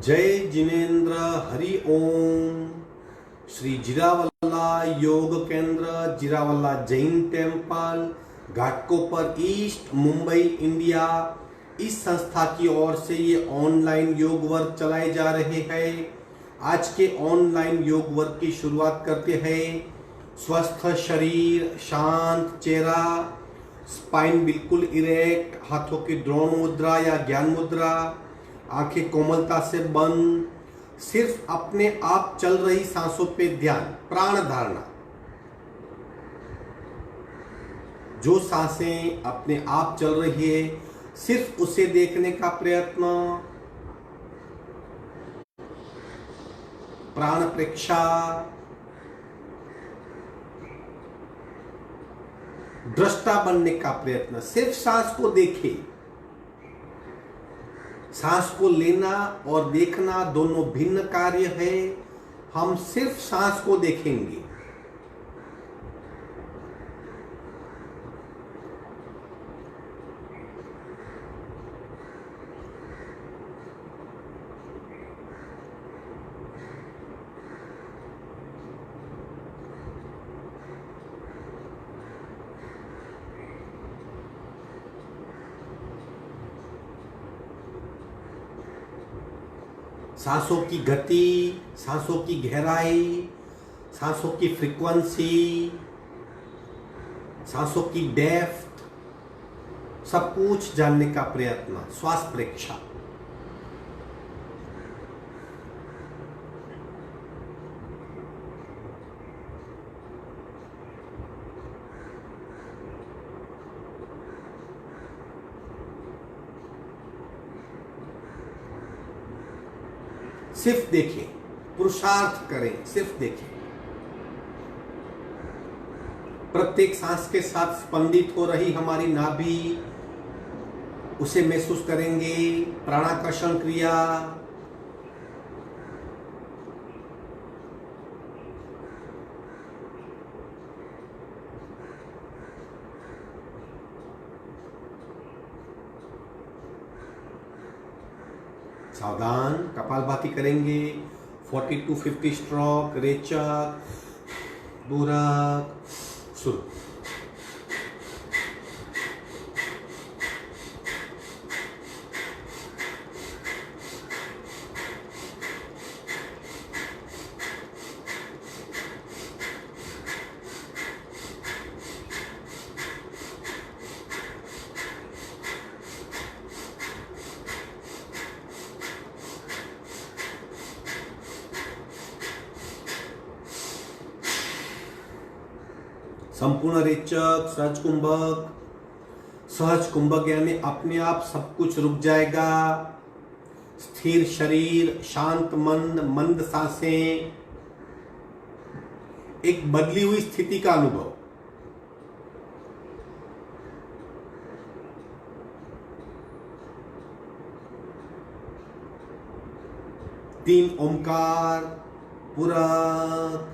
जय जिनेन्द्र हरि ओम। Shri Jirawala Yog Kendra, Jirawala Jain temple, Ghatkopar east, Mumbai, India, इस संस्था की ओर से ये ऑनलाइन योग वर्क चलाए जा रहे हैं। आज के ऑनलाइन योग वर्क की शुरुआत करते हैं। स्वस्थ शरीर, शांत चेहरा, स्पाइन बिल्कुल इरेक्ट, हाथों की द्रोण मुद्रा या ज्ञान मुद्रा, आंखें कोमलता से बंद, सिर्फ अपने आप चल रही सांसों पे ध्यान, प्राण धारणा। जो सांसें अपने आप चल रही है सिर्फ उसे देखने का प्रयत्न, प्राण प्रेक्षा, दृष्टा बनने का प्रयत्न। सिर्फ सांस को देखे। सांस को लेना और देखना दोनों भिन्न कार्य है। हम सिर्फ सांस को देखेंगे। सांसों की गति, सांसों की गहराई, सांसों की फ्रीक्वेंसी, सांसों की डेप्थ, सब कुछ जानने का प्रयत्न, श्वास प्रेक्षा। सिर्फ देखें, पुरुषार्थ करें, सिर्फ देखें। प्रत्येक सांस के साथ स्पंदित हो रही हमारी नाभि, उसे महसूस करेंगे। प्राणाकर्षण क्रिया, सावधान, कपालभाति करेंगे। 40 to 50 स्ट्रोक, रेचक, पूरक, शुरू। संपूर्ण रेचक, सहज कुंभक। सहज कुंभक यानी अपने आप सब कुछ रुक जाएगा। स्थिर शरीर, शांत मन, मंद सांसें, एक बदली हुई स्थिति का अनुभव। तीन ओमकार, पूरक,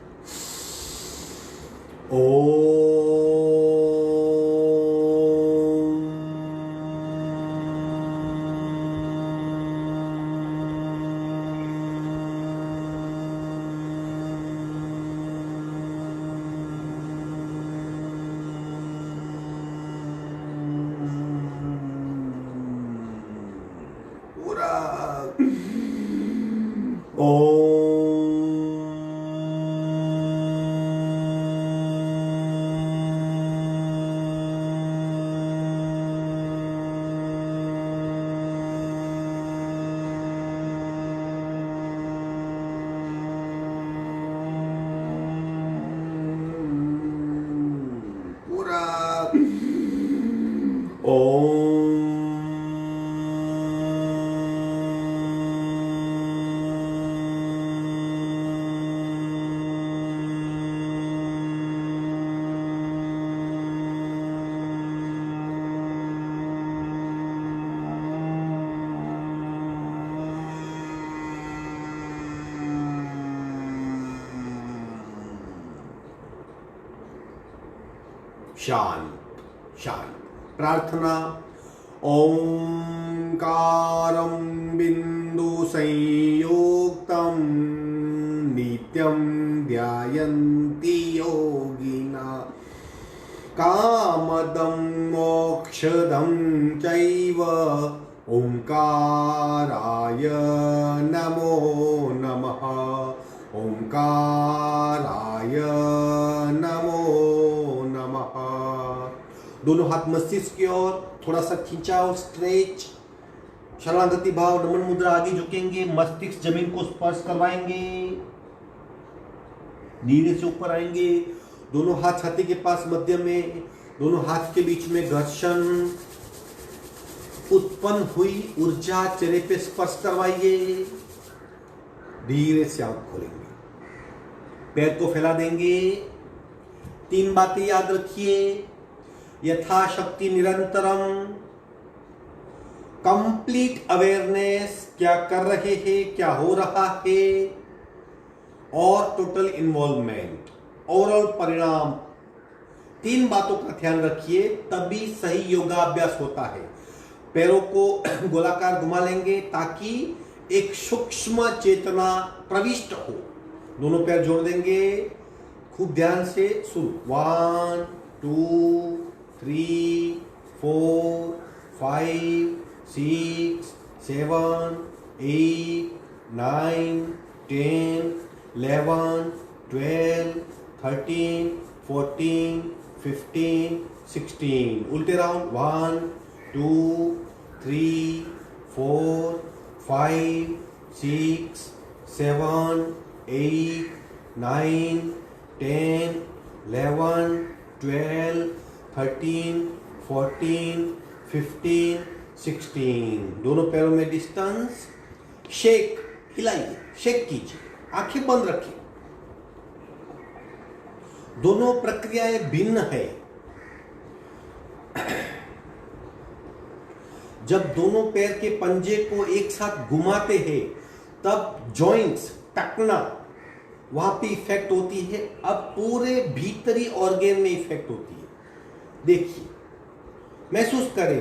शांत शांत। प्रार्थना। ओम ओंकारं बिंदु संयुक्तं नित्यं ध्यायन्ति योगिना कामदं मोक्षदं चैव ओंकाराय नमो नमः ओंकाराय नमो नमः। दोनों हाथ मस्तिष्क की ओर, थोड़ा सा खिंचाव, स्ट्रेच, शरणागति भाव, नमन मुद्रा, आगे झुकेंगे, मस्तिष्क जमीन को स्पर्श करवाएंगे, धीरे से ऊपर आएंगे, दोनों हाथ छाती के पास मध्य में, दोनों हाथ के बीच में घर्षण, उत्पन्न हुई ऊर्जा चेहरे पे स्पर्श करवाइए, धीरे से आंख खोलेंगे, पैर को फैला देंगे। 3 बातें याद रखिए, यथाशक्ति निरंतरम, कंप्लीट अवेयरनेस, क्या कर रहे हैं, क्या हो रहा है, और टोटल इन्वॉल्वमेंट, ओवरऑल परिणाम। 3 बातों का ध्यान रखिए, तभी सही योगाभ्यास होता है। पैरों को गोलाकार घुमा लेंगे ताकि एक सूक्ष्म चेतना प्रविष्ट हो। दोनों पैर जोड़ देंगे, खूब ध्यान से सुनो। 1 2 3 4 5 6 7 8 9 10 11 12 13 14 15 16। उल्टे राउंड। 1 2 3 4 5 6 7 8 9 10 11 12 13 14 15 16। दोनों पैरों में डिस्टेंस। शेक, हिलाइए, शेक कीजिए, आंखें बंद रखिए। दोनों प्रक्रियाएं भिन्न है। जब दोनों पैर के पंजे को एक साथ घुमाते हैं तब जॉइंट्स, टकना, वहां पे इफेक्ट होती है। अब पूरे भीतरी ऑर्गन में इफेक्ट होती है। देखिए, महसूस करें,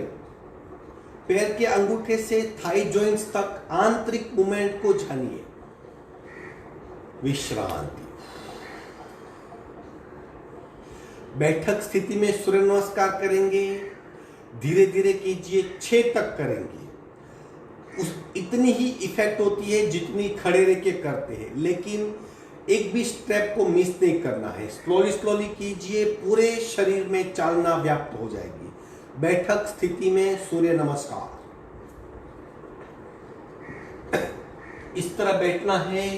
पैर के अंगूठे से थाई जॉइंट्स तक आंतरिक मूवमेंट को जानिए। विश्रांति। बैठक स्थिति में सूर्य नमस्कार करेंगे, धीरे धीरे कीजिए, 6 तक करेंगे। इतनी ही इफेक्ट होती है जितनी खड़े रह के करते हैं, लेकिन एक भी स्टेप को मिस नहीं करना है। स्लोली स्लोली कीजिए, पूरे शरीर में चालना व्याप्त हो जाएगी। बैठक स्थिति में सूर्य नमस्कार। इस तरह बैठना है,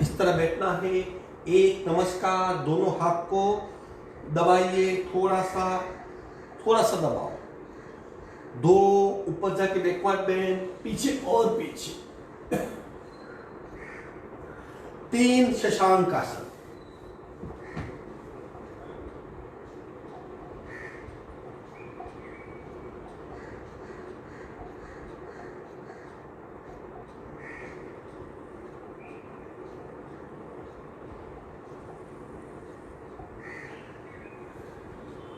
इस तरह बैठना है। एक नमस्कार, दोनों हाथ को दबाइए, थोड़ा सा दबाओ। 2 ऊपर जाके बैकवर्ड बेंड, पीछे और पीछे। 3 शशांक आसन।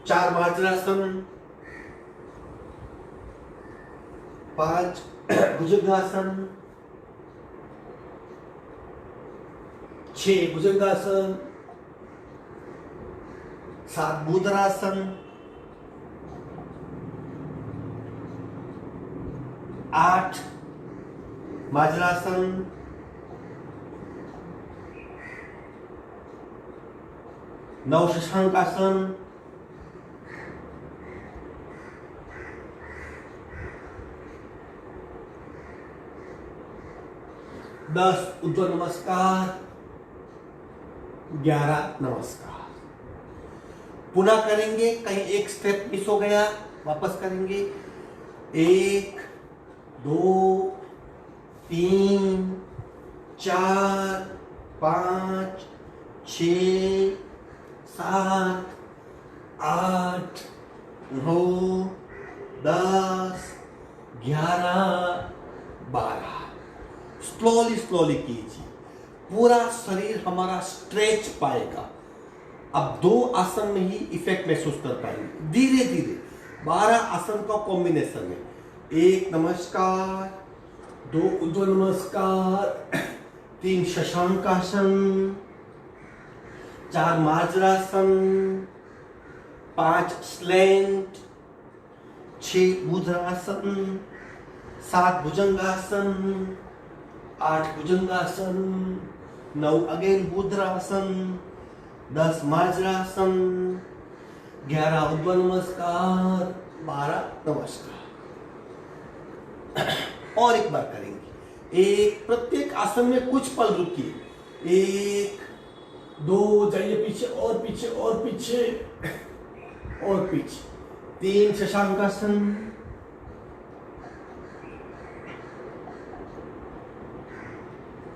चार वज्रासन, 5 भुजंगासन, 6 भुजंगासन, 7 मुद्रासन, 8 वज्रासन, 9 शशांकासन, 10 ऊर्ध्व नमस्कार, 11 नमस्कार। पुनः करेंगे, कहीं एक स्टेप मिस हो गया, वापस करेंगे। 1 2 3 4 5 6 7 8 9 10 11 12। स्लोली कीजिए, पूरा शरीर हमारा स्ट्रेच पाएगा। अब 2 आसन में ही इफेक्ट महसूस कर पाएंगे। धीरे धीरे 12 आसन का कॉम्बिनेशन है। एक नमस्कार, 2 ऊर्ध्व नमस्कार, 3 शशांकासन, 4 मार्जरासन, 5 स्लैंट, 6 भुजंगासन, 7 भुजंगासन, 8 भुजंगासन, 9 अगेन भुजंगासन, 10 मार्जरासन, 11 ऊर्ध्व नमस्कार, 12 नमस्कार। और एक बार करेंगे। एक प्रत्येक आसन में कुछ पल रुकिए। 1 2 जाइए पीछे और पीछे और पीछे और पीछे। 3 शशांकासन,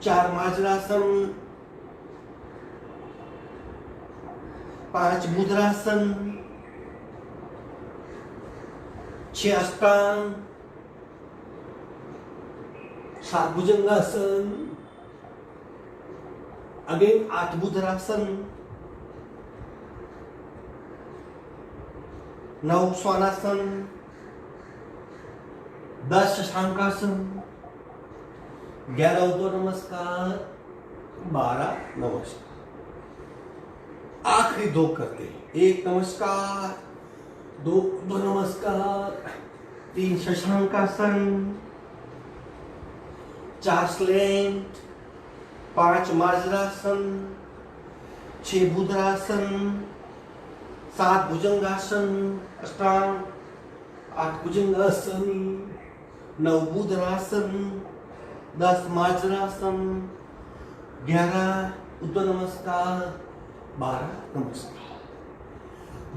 4 मार्जरासन, 5 मुद्रासन, 6 अष्टांग, 7 भुजंगासन, अगेन 8 मुद्रासन, 9 स्वानासन, 10 शशांकासन, 11 ऊर्ध्व नमस्कार, 12 नमस्कार। आखिरी 2 करते हैं। 1 नमस्कार, 2 ऊर्ध्व नमस्कार, 3 शशांकासन, 4 स्लैंट, 5 मार्जरासन, 6 भुजंगासन, 7 भुजंगासन, अष्टांग, 8 भुजंगासन, 9 भुजंगासन, 10 मार्जरासन, 11 ऊर्ध्व नमस्कार, 12 नमस्कार।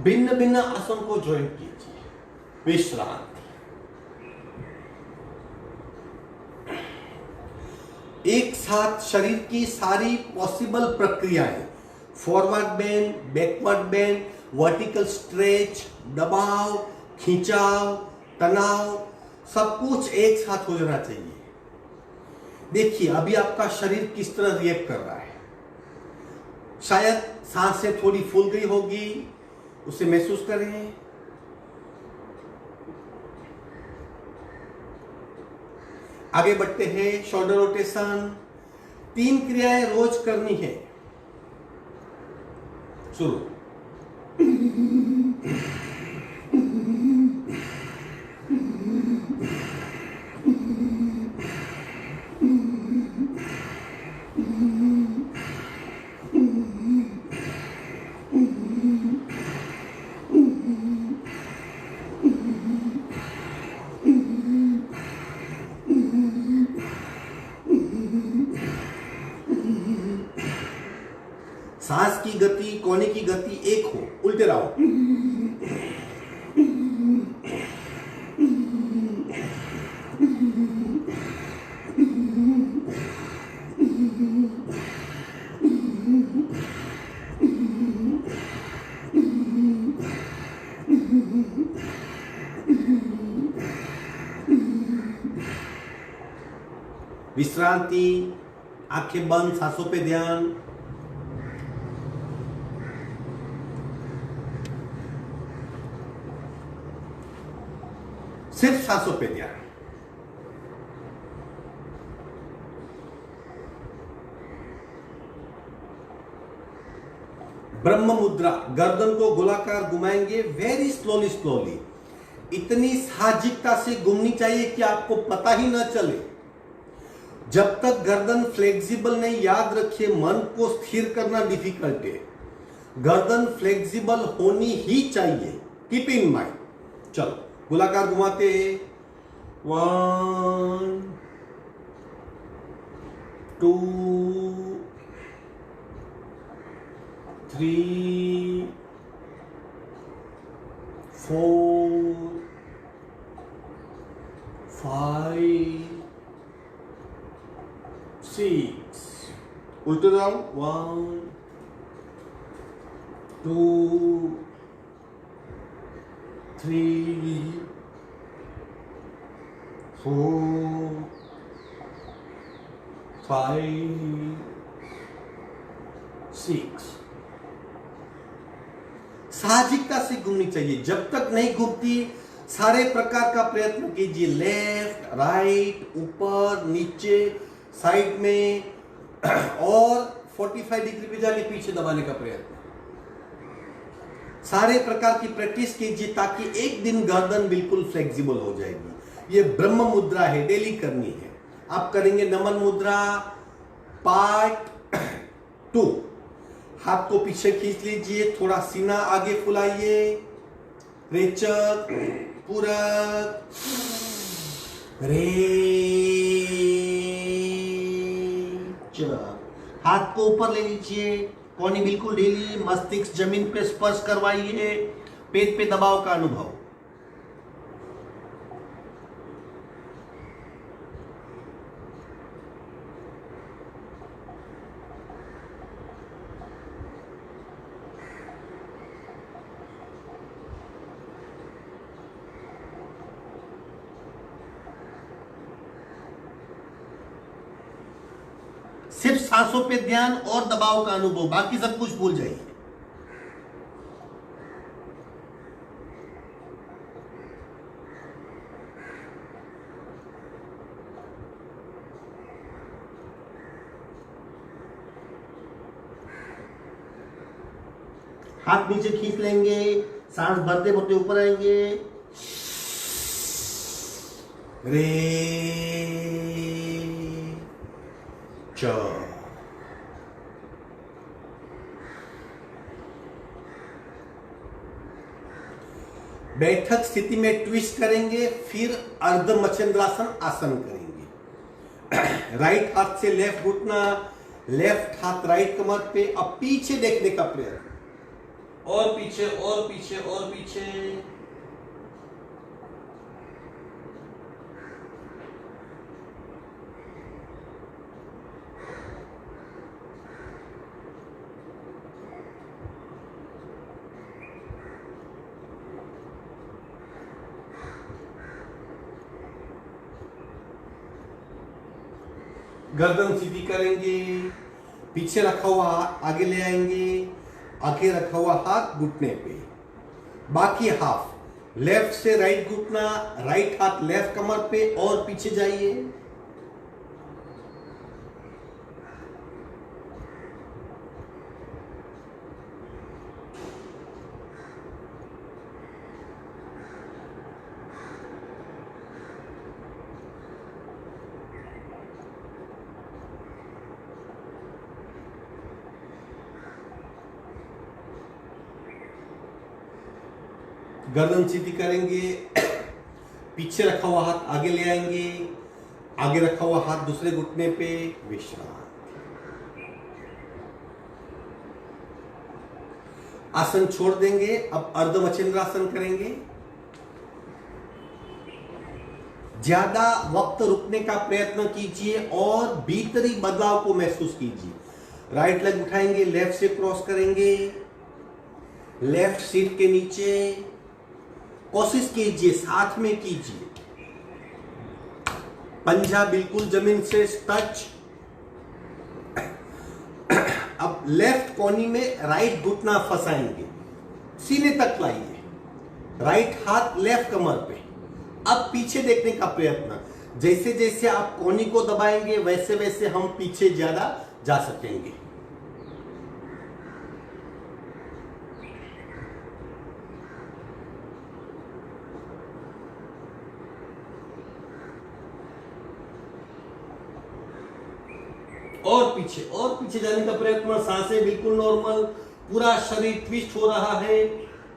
भिन्न भिन्न आसन को ज्वाइन कीजिए। विश्रांति। एक साथ शरीर की सारी पॉसिबल प्रक्रियाएं, forward bend, backward bend, vertical stretch, दबाव, खिंचाव, तनाव, सब कुछ एक साथ हो जाना चाहिए। देखिए अभी आपका शरीर किस तरह रिएक्ट कर रहा है। शायद सांसें थोड़ी फूल गई होगी, उसे महसूस करें। आगे बढ़ते हैं। Shoulder rotation. 3 क्रियाएं रोज करनी है। शुरू। सांस की गति, कोने की गति एक हो। उल्टे रहो। विश्रांति। आंखें बंद, सांसों पे ध्यान। सिर्फ सांसों पे ध्यान। ब्रह्म मुद्रा। गर्दन को गोलाकार घुमाएंगे, वेरी स्लोली स्लोली। इतनी साहजिकता से घूमनी चाहिए कि आपको पता ही ना चले। जब तक गर्दन फ्लेक्सिबल नहीं, याद रखिए मन को स्थिर करना डिफिकल्ट है। गर्दन फ्लेक्सिबल होनी ही चाहिए। Keep in mind. चलो गोलाकार घुमाते हैं। 1 2 3 4 5 6। उल्टे जाओ। 1 2 3 4 5 6। साहजिकता से घूमनी चाहिए। जब तक नहीं घूमती, सारे प्रकार का प्रयत्न कीजिए, लेफ्ट राइट, ऊपर नीचे, साइड में और 45 डिग्री पे जाके पीछे दबाने का प्रयत्न। सारे प्रकार की प्रैक्टिस कीजिए ताकि एक दिन गर्दन बिल्कुल फ्लेक्सिबल हो जाएगी। ये ब्रह्म मुद्रा है, डेली करनी है। आप करेंगे नमन मुद्रा पार्ट 2। हाथ को पीछे खींच लीजिए, थोड़ा सीना आगे फुलाइए, रेचक पूरक रेचक। हाथ को ऊपर ले लीजिए, कोहनी बिल्कुल ढीली, मस्तिष्क जमीन पे स्पर्श करवाइए, पेट पे दबाव का अनुभव। सिर्फ सांसों पे ध्यान और दबाव का अनुभव, बाकी सब कुछ भूल जाइए। हाथ नीचे खींच लेंगे, सांस भरते भरते ऊपर आएंगे, रे च। बैठक स्थिति में ट्विस्ट करेंगे, फिर अर्ध मचंद्रासन आसन करेंगे। राइट हाथ से लेफ्ट घुटना, लेफ्ट हाथ राइट कमर पे, अब पीछे देखने का प्रयत्न, और पीछे और पीछे और पीछे। गर्दन सीधी करेंगे, पीछे रखा हुआ हाथ आगे ले आएंगे, आगे रखा हुआ हाथ घुटने पे। बाकी हाफ, लेफ्ट से राइट घुटना, राइट हाथ लेफ्ट कमर पे और पीछे जाइए। गर्दन सीधी करेंगे, पीछे रखा हुआ हाथ आगे ले आएंगे, आगे रखा हुआ हाथ दूसरे घुटने पे, विश्राम। आसन छोड़ देंगे, अब अर्ध मचेंद्रासन करेंगे। ज्यादा वक्त रुकने का प्रयत्न कीजिए और भीतरी बदलाव को महसूस कीजिए। राइट लेग उठाएंगे, लेफ्ट से क्रॉस करेंगे, लेफ्ट सीट के नीचे, कोशिश कीजिए साथ में कीजिए, पंजा बिल्कुल जमीन से टच। अब लेफ्ट कोनी में राइट घुटना फंसाएंगे, सीने तक लाइए, राइट हाथ लेफ्ट कमर पे। अब पीछे देखने का प्रयत्न, जैसे जैसे आप कोनी को दबाएंगे वैसे वैसे हम पीछे ज्यादा जा सकेंगे। और पीछे जाने का प्रयत्न, सांसें बिल्कुल नॉर्मल, पूरा शरीर ट्विस्ट हो रहा है,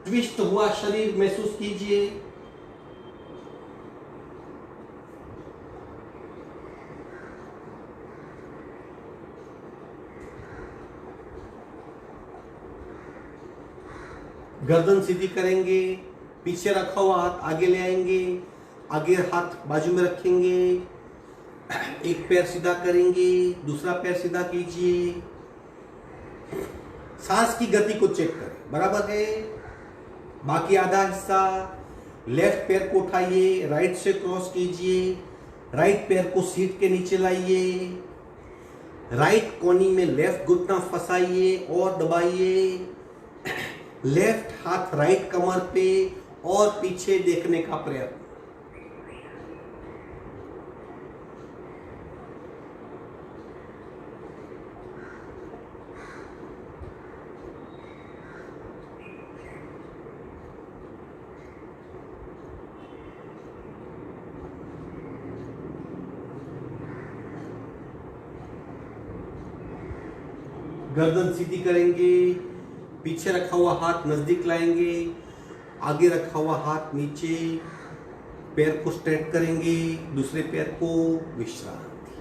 ट्विस्ट हुआ शरीर महसूस कीजिए। गर्दन सीधी करेंगे, पीछे रखा हुआ हाथ आगे ले आएंगे, आगे हाथ बाजू में रखेंगे, एक पैर सीधा करेंगे, दूसरा पैर सीधा कीजिए। सांस की गति को चेक करें, बराबर है। बाकी आधा हिस्सा, लेफ्ट पैर को उठाइए, राइट से क्रॉस कीजिए, राइट पैर को सीट के नीचे लाइए, राइट कोनी में लेफ्ट घुटना फंसाइए और दबाइए, लेफ्ट हाथ राइट कमर पे और पीछे देखने का प्रयत्न। गर्दन सीधी करेंगे, पीछे रखा हुआ हाथ नजदीक लाएंगे, आगे रखा हुआ हाथ नीचे, पैर को स्ट्रेट करेंगे, दूसरे पैर को विश्रांति।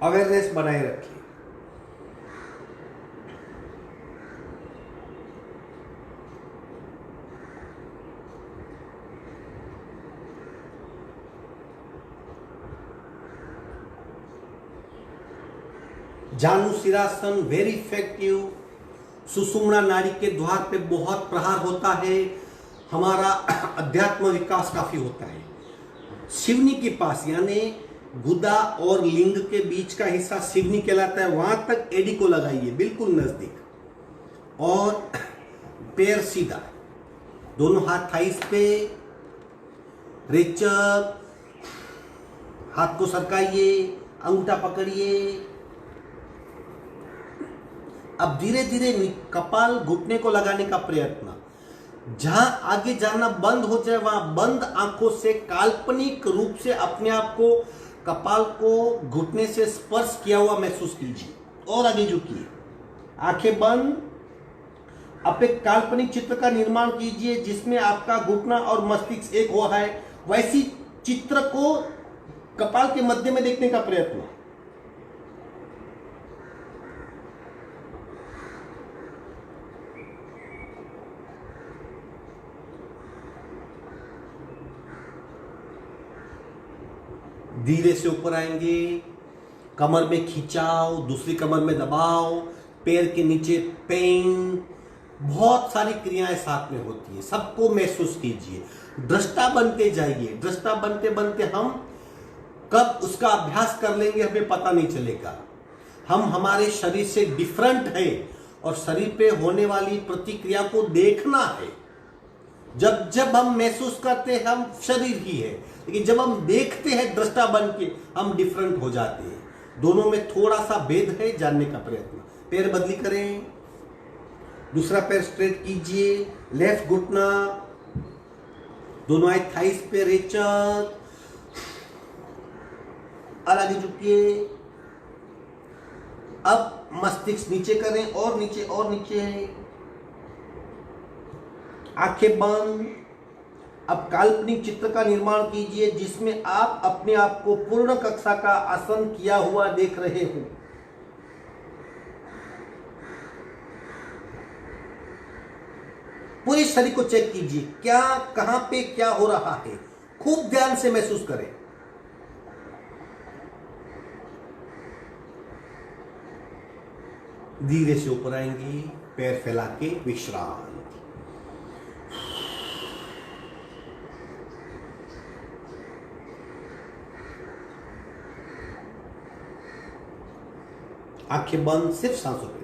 अवेयरनेस बनाए रखें। जानुशिरासन वेरी इफेक्टिव। सुषुम्ना नाड़ी के द्वार पे बहुत प्रहार होता है, हमारा अध्यात्म विकास काफी होता है। शिवनी के पास यानी गुदा और लिंग के बीच का हिस्सा शिवनी कहलाता है, वहां तक एडी को लगाइए, बिल्कुल नजदीक। और पैर सीधा, दोनों हाथ थाइस पे, रेचक, हाथ को सरकाइए, अंगूठा पकड़िए। अब धीरे धीरे कपाल घुटने को लगाने का प्रयत्न। जहां आगे जाना बंद हो जाए वहां बंद आंखों से काल्पनिक रूप से अपने आप को कपाल को घुटने से स्पर्श किया हुआ महसूस कीजिए और आगे झुकिए, आंखें बंद। आप एक काल्पनिक चित्र का निर्माण कीजिए जिसमें आपका घुटना और मस्तिष्क एक हुआ है, वैसी चित्र को कपाल के मध्य में देखने का प्रयत्न। धीरे से ऊपर आएंगे, कमर में खिंचाव, दूसरी कमर में दबाव, पैर के नीचे पेन, बहुत सारी क्रियाएं साथ में होती है, सबको महसूस कीजिए। दृष्टा बनते जाइए, दृष्टा बनते बनते हम कब उसका अभ्यास कर लेंगे हमें पता नहीं चलेगा। हम हमारे शरीर से डिफरेंट है और शरीर पे होने वाली प्रतिक्रिया को देखना है। जब जब हम महसूस करते हैं हम शरीर ही है, लेकिन जब हम देखते हैं दृष्टा बन के हम डिफरेंट हो जाते हैं। दोनों में थोड़ा सा भेद है, जानने का प्रयत्न। पैर बदली करें, दूसरा पैर स्ट्रेट कीजिए, लेफ्ट घुटना, दोनों हाथ थाइस पे रेचक, और आगे झुकिए। अब मस्तिष्क नीचे करें और नीचे और नीचे, आंखें बंद। अब काल्पनिक चित्र का निर्माण कीजिए जिसमें आप अपने आप को पूर्ण कक्षा का आसन किया हुआ देख रहे हो। पूरे शरीर को चेक कीजिए, क्या कहां पे क्या हो रहा है, खूब ध्यान से महसूस करें। धीरे से ऊपर आएंगे, पैर फैला के विश्राम। आंखें बंद, सिर्फ सांसों पे।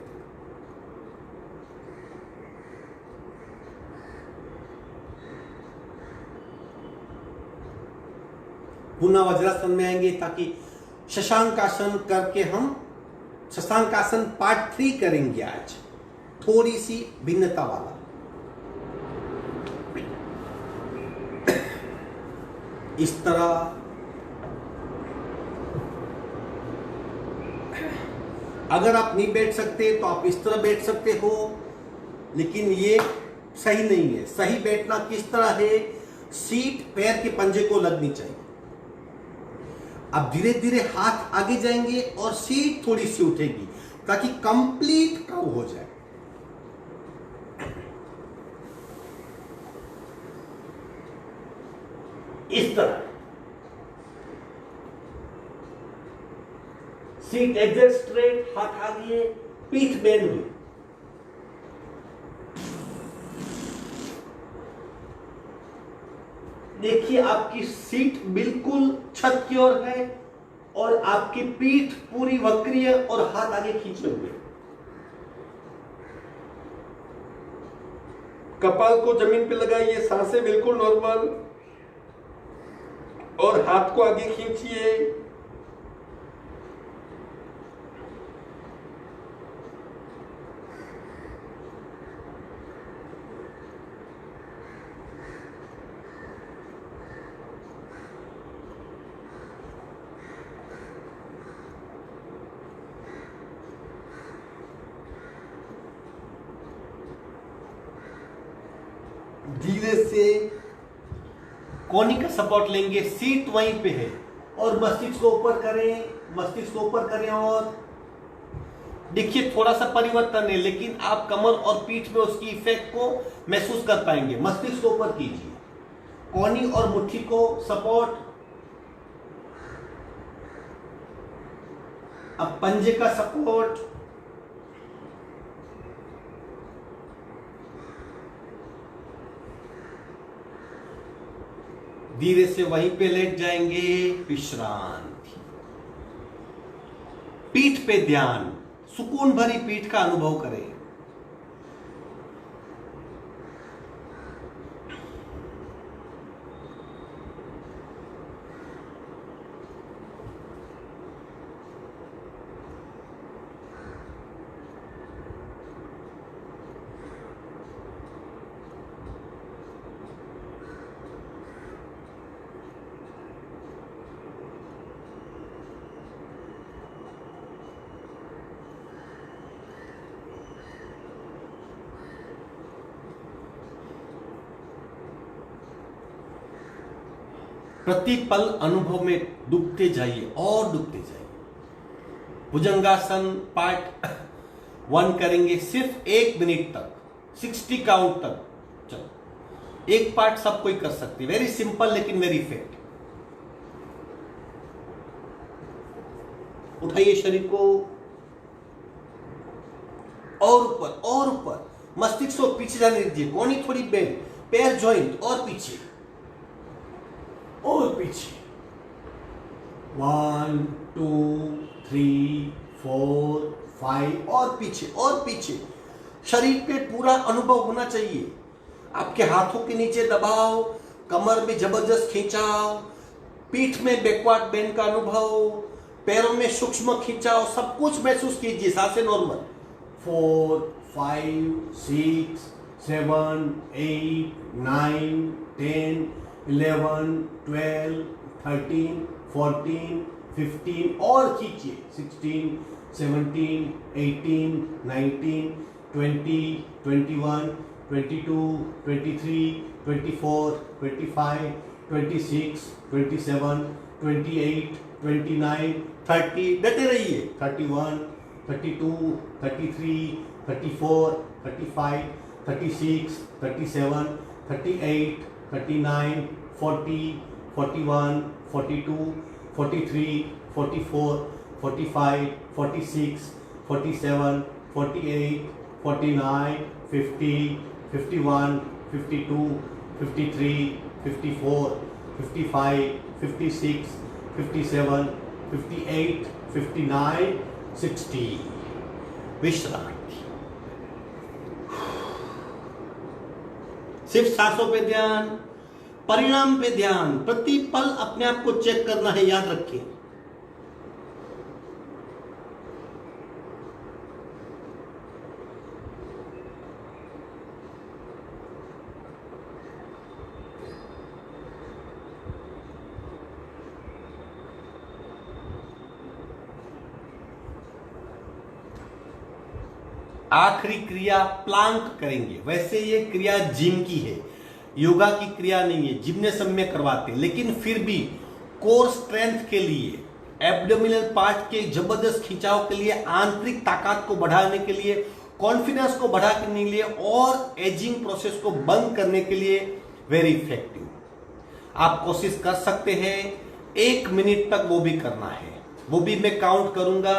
पुनः वज्रासन में आएंगे ताकि शशांकासन करके हम शशांकासन पार्ट 3 करेंगे आज, थोड़ी सी भिन्नता वाला। इस तरह अगर आप नहीं बैठ सकते तो आप इस तरह बैठ सकते हो, लेकिन ये सही नहीं है। सही बैठना किस तरह है, सीट पैर के पंजे को लगनी चाहिए। अब धीरे धीरे हाथ आगे जाएंगे और सीट थोड़ी सी उठेगी ताकि कंप्लीट कर्व हो जाए। इस तरह सीट एग्जैक्ट स्ट्रेट, हाथ आगे, पीठ बेंड हुई। देखिए आपकी सीट बिल्कुल छत की ओर है और आपकी पीठ पूरी वक्री है और हाथ आगे खींचे हुए। कपाल को जमीन पे लगाइए, सांसें बिल्कुल नॉर्मल, और हाथ को आगे खींचिए। धीरे से कोहनी का सपोर्ट लेंगे, सीट वहीं पे है, और मस्तिष्क को ऊपर करें, मस्तिष्क को ऊपर करें, और देखिए थोड़ा सा परिवर्तन है, लेकिन आप कमर और पीठ में उसकी इफेक्ट को महसूस कर पाएंगे। मस्तिष्क को ऊपर कीजिए, कोहनी और मुट्ठी को सपोर्ट। अब पंजे का सपोर्ट, धीरे से वहीं पे लेट जाएंगे, विश्रांति। पीठ पे ध्यान, सुकून भरी पीठ का अनुभव करें। प्रति पल अनुभव में डूबते जाइए और डूबते जाइए। भुजंगासन पार्ट 1 करेंगे सिर्फ 1 मिनट तक, 60 काउंट तक। चलो, एक पार्ट सब कोई कर सकती है, वेरी सिंपल लेकिन वेरी इफेक्टिव। उठाइए शरीर को और ऊपर और ऊपर, मस्तिष्क को पीछे जाने दीजिए, कोहनी थोड़ी बेंड, पैर जॉइंट और पीछे और पीछे। 1 2 3 4 5 और पीछे और पीछे। शरीर पे पूरा अनुभव होना चाहिए। आपके हाथों के नीचे दबाव, कमर में जबरदस्त खिंचाव, पीठ में बैकवर्ड बेंड का अनुभव, पैरों में सूक्ष्म खिंचाव, सब कुछ महसूस कीजिए। सांसें नॉर्मल। 4 5 6 7 8 9 10 11 12 13 14 15 और खींचिए। 16 17 18 19 20 21 22 23 24 25 26 27 28 29 30। डटे रहिए। 31 32 33 34 35 36 37 38 39 40 41 42 43 44 45 46 47 48 49 50 51 52 53 54 55 56 57 58 59 60। विश्रांति। सिर्फ सांसों पे ध्यान, परिणाम पे ध्यान। प्रति पल अपने आप को चेक करना है, याद रखिए। आखिरी क्रिया प्लांक करेंगे। वैसे ये क्रिया जिम की है, योगा की क्रिया नहीं है, जिम्नेशियम में करवाते हैं, लेकिन फिर भी कोर स्ट्रेंथ के लिए, एब्डोमिनल पार्ट के जबरदस्त खिंचाव के लिए, आंतरिक ताकत को बढ़ाने के लिए, कॉन्फिडेंस को बढ़ाने के लिए और एजिंग प्रोसेस को बंद करने के लिए वेरी इफेक्टिव। आप कोशिश कर सकते हैं 1 मिनट तक वो भी करना है, वो भी मैं काउंट करूंगा।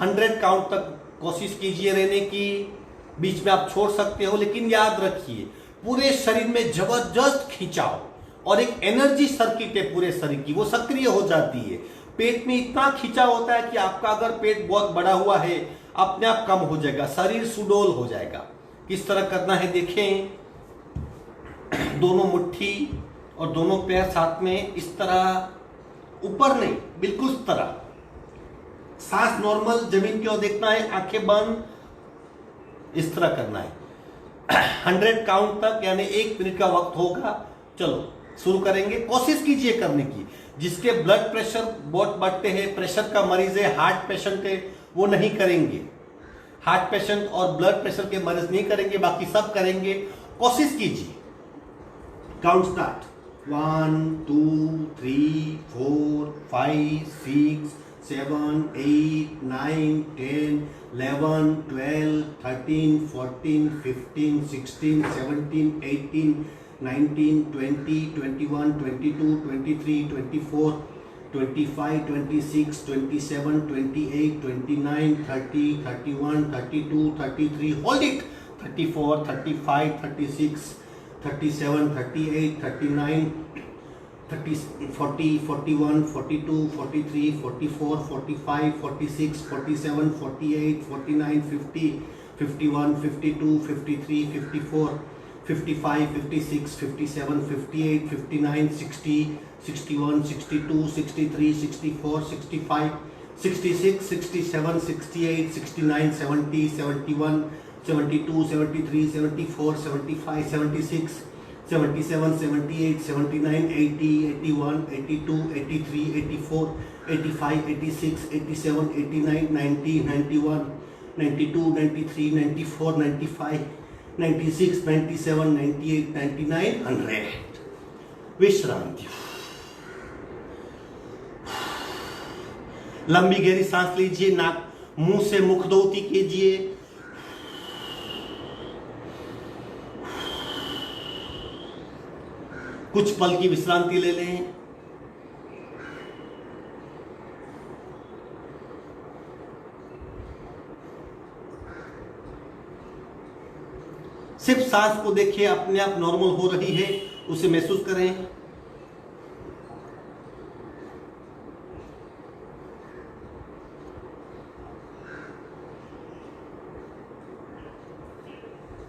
100 काउंट तक कोशिश कीजिए रहने की, बीच में आप छोड़ सकते हो, लेकिन याद रखिए पूरे शरीर में जबरदस्त खिंचाव और एक एनर्जी सर्किट है पूरे शरीर की, वो सक्रिय हो जाती है। पेट में इतना खिंचाव होता है कि आपका अगर पेट बहुत बड़ा हुआ है अपने आप कम हो जाएगा, शरीर सुडौल हो जाएगा। किस तरह करना है देखें। दोनों मुट्ठी और दोनों पैर साथ में इस तरह, ऊपर नहीं, बिल्कुल इस तरह। सांस नॉर्मल जमीन की ओर देखना है, आंखें बंद, इस तरह करना है। 100 काउंट तक, यानी 1 मिनट का वक्त होगा। चलो शुरू करेंगे। कोशिश कीजिए करने की। जिसके ब्लड प्रेशर बहुत बढ़ते हैं, प्रेशर का मरीज है, हार्ट पेशेंट है, वो नहीं करेंगे। हार्ट पेशेंट और ब्लड प्रेशर के मरीज नहीं करेंगे, बाकी सब करेंगे। कोशिश कीजिए। Count start. 1 2 3 4 5 6 7 8 9 10 11 12 13 14 15 16 17 18 19 20 21 22 23 24 25 26 27 28 29 30 31 32 33, hold it, 34 35 36 37 38 39 30 40 41 42 43 44 45 46 47 48 49 50 51 52 53 54 55 56 57 58 59 60 61 62 63 64 65 66 67 68 69 70 71 72 73 74 75 76 77 78 79 80 81 82 83 84 85 86 87 89 90 91 92 93 94 95 96 97 98 99 100। विश्रांति। लंबी गहरी सांस लीजिए, नाक मुंह से मुखदोती कीजिए। कुछ पल की विश्रांति ले लें। सिर्फ सांस को देखिए, अपने आप नॉर्मल हो रही है, उसे महसूस करें।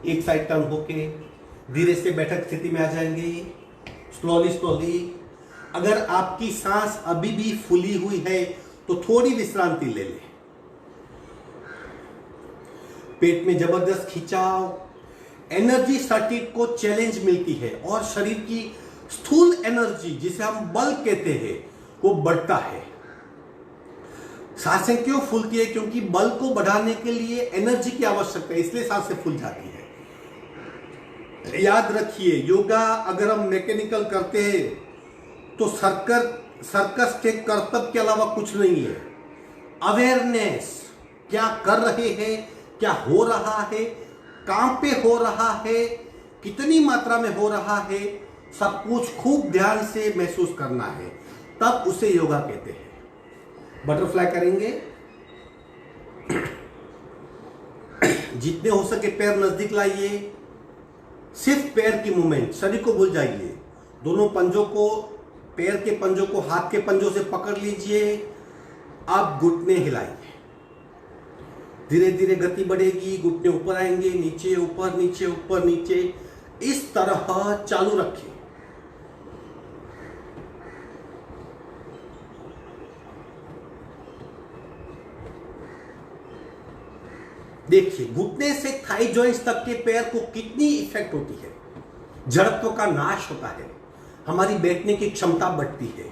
एक साइड टर्न होके धीरे से बैठक स्थिति में आ जाएंगे, स्लोली स्लोली। अगर आपकी सांस अभी भी फूली हुई है तो थोड़ी विश्रांति ले लें। पेट में जबरदस्त खिंचाव, एनर्जी सर्किट को चैलेंज मिलती है और शरीर की स्थूल एनर्जी, जिसे हम बल कहते हैं, वो बढ़ता है। सांसें क्यों फूलती है? क्योंकि बल को बढ़ाने के लिए एनर्जी की आवश्यकता है, इसलिए सांसें फूल जाती है। याद रखिए, योगा अगर हम मैकेनिकल करते हैं तो सर्कस के करतब के अलावा कुछ नहीं है। अवेयरनेस, क्या कर रहे हैं, क्या हो रहा है, कहां पे हो रहा है, कितनी मात्रा में हो रहा है, सब कुछ खूब ध्यान से महसूस करना है, तब उसे योगा कहते हैं। बटरफ्लाई करेंगे। जितने हो सके पैर नजदीक लाइए, सिर्फ पैर की मूवमेंट, शरीर को भूल जाइए। दोनों पंजों को, पैर के पंजों को हाथ के पंजों से पकड़ लीजिए। अब घुटने हिलाइए, धीरे धीरे गति बढ़ेगी, घुटने ऊपर आएंगे, नीचे ऊपर नीचे ऊपर नीचे, इस तरह चालू रखें। देखिए घुटने से थाई जॉइंट्स तक के पैर को कितनी इफेक्ट होती है। जड़त्व का नाश होता है, हमारी बैठने की क्षमता बढ़ती है,